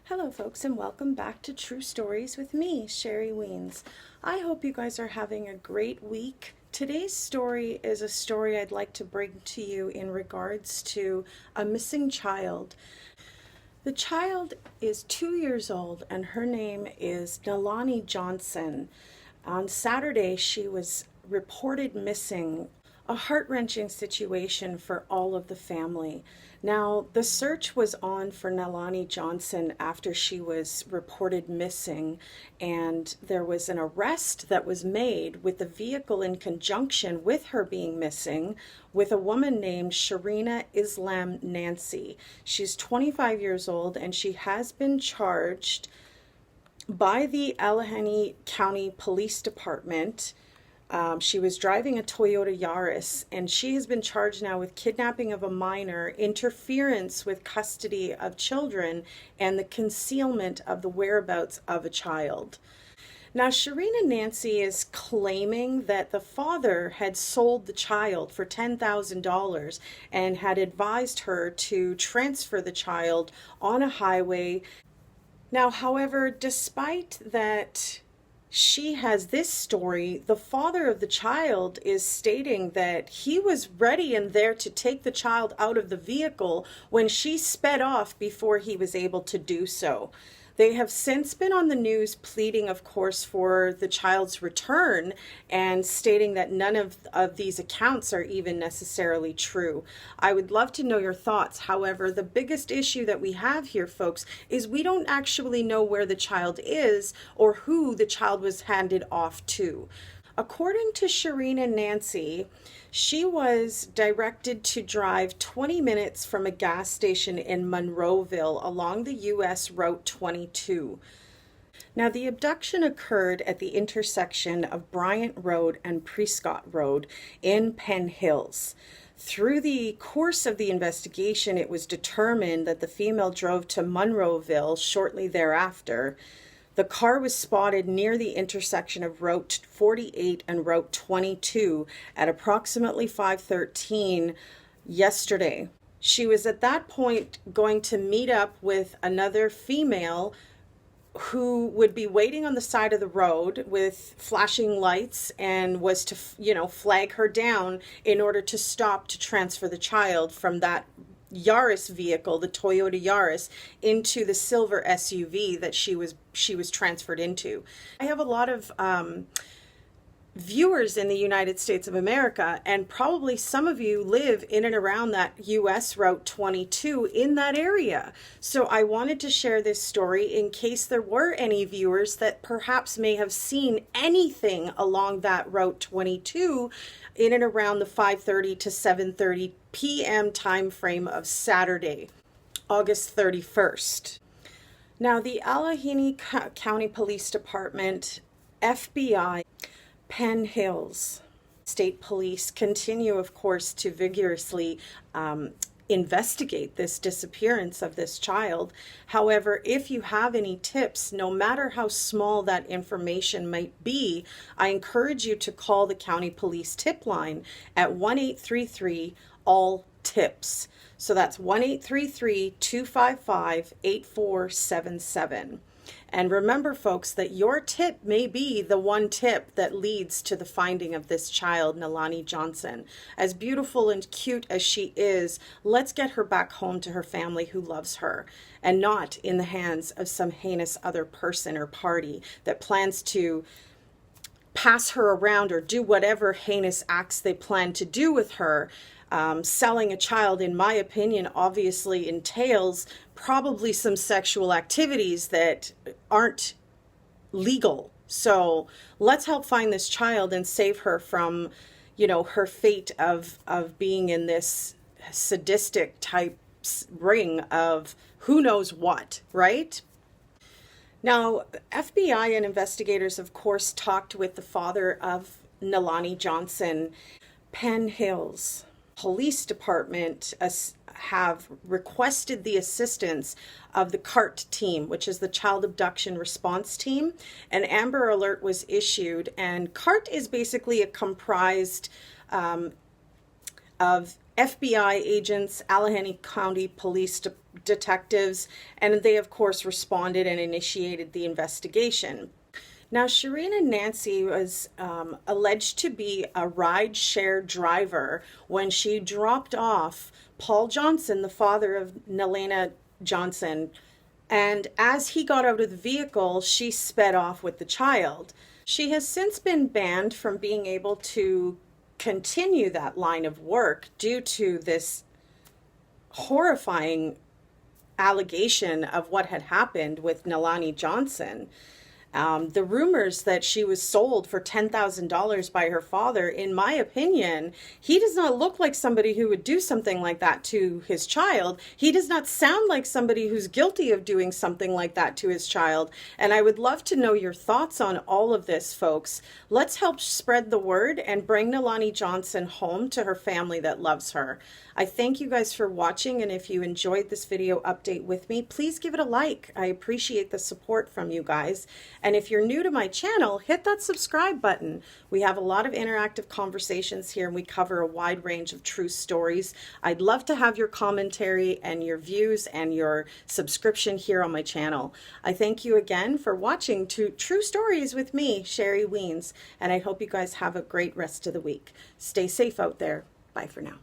Hello folks, and welcome back to True Stories with me, Sherry Wiens. I hope you guys are having a great week. Today's story is a story I'd like to bring to you in regards to a missing child. The child is 2 years old and her name is Nalani Johnson. On Saturday, she was reported missing. A heart-wrenching situation for all of the family. Now, the search was on for Nalani Johnson after she was reported missing, and there was an arrest that was made with the vehicle in conjunction with her being missing with a woman named Sharena Nancy. She's 25 years old and she has been charged by the Allegheny County Police Department. She was driving a Toyota Yaris, and she has been charged now with kidnapping of a minor, interference with custody of children, and the concealment of the whereabouts of a child. Now, Sharena Nancy is claiming that the father had sold the child for $10,000 and had advised her to transfer the child on a highway. Now, however, despite that she has this story, the father of the child is stating that he was ready and there to take the child out of the vehicle when she sped off before he was able to do so. They have since been on the news pleading, of course, for the child's return and stating that none of these accounts are even necessarily true. I would love to know your thoughts. However, the biggest issue that we have here, folks, is we don't actually know where the child is or who the child was handed off to. According to Sharena Nancy, she was directed to drive 20 minutes from a gas station in Monroeville along the U.S. Route 22. Now, the abduction occurred at the intersection of Bryant Road and Prescott Road in Penn Hills. Through the course of the investigation, it was determined that the female drove to Monroeville shortly thereafter. The car was spotted near the intersection of Route 48 and Route 22 at approximately 5:13 yesterday. She was at that point going to meet up with another female who would be waiting on the side of the road with flashing lights and was to, flag her down in order to stop to transfer the child from that Yaris vehicle, the Toyota Yaris, into the silver SUV that she was transferred into. I have a lot of viewers in the United States of America, and probably some of you live in and around that US Route 22 in that area. So I wanted to share this story in case there were any viewers that perhaps may have seen anything along that Route 22 in and around the 5:30 to 7:30 p.m. time frame of Saturday, August 31st. Now, the Allegheny County Police Department, FBI, Penn Hills State Police continue, of course, to vigorously investigate this disappearance of this child. However, if you have any tips, no matter how small that information might be, I encourage you to call the county police tip line at 1-833-ALL-TIPS. So that's 1-833-255-8477. And remember, folks, that your tip may be the one tip that leads to the finding of this child, Nalani Johnson. As beautiful and cute as she is, let's get her back home to her family who loves her, and not in the hands of some heinous other person or party that plans to pass her around or do whatever heinous acts they plan to do with her. Selling a child, in my opinion, obviously entails probably some sexual activities that aren't legal. So let's help find this child and save her from, her fate of being in this sadistic type ring of who knows what, right? Now, FBI and investigators, of course, talked with the father of Nalani Johnson. Penn Hills Police Department have requested the assistance of the CART team, which is the Child Abduction Response Team. An Amber Alert was issued, and CART is basically comprised of FBI agents, Allegheny County Police detectives, and they of course responded and initiated the investigation. Now, Sharena Nancy was alleged to be a ride-share driver when she dropped off Paul Johnson, the father of Nalani Johnson, and as he got out of the vehicle, she sped off with the child. She has since been banned from being able to continue that line of work due to this horrifying allegation of what had happened with Nalani Johnson. The rumors that she was sold for $10,000 by her father, in my opinion, he does not look like somebody who would do something like that to his child. He does not sound like somebody who's guilty of doing something like that to his child. And I would love to know your thoughts on all of this, folks. Let's help spread the word and bring Nalani Johnson home to her family that loves her. I thank you guys for watching, and if you enjoyed this video update with me, please give it a like. I appreciate the support from you guys. And if you're new to my channel, hit that subscribe button. We have a lot of interactive conversations here, and we cover a wide range of true stories. I'd love to have your commentary and your views and your subscription here on my channel. I thank you again for watching True Stories with me, Sherry Wiens, and I hope you guys have a great rest of the week. Stay safe out there. Bye for now.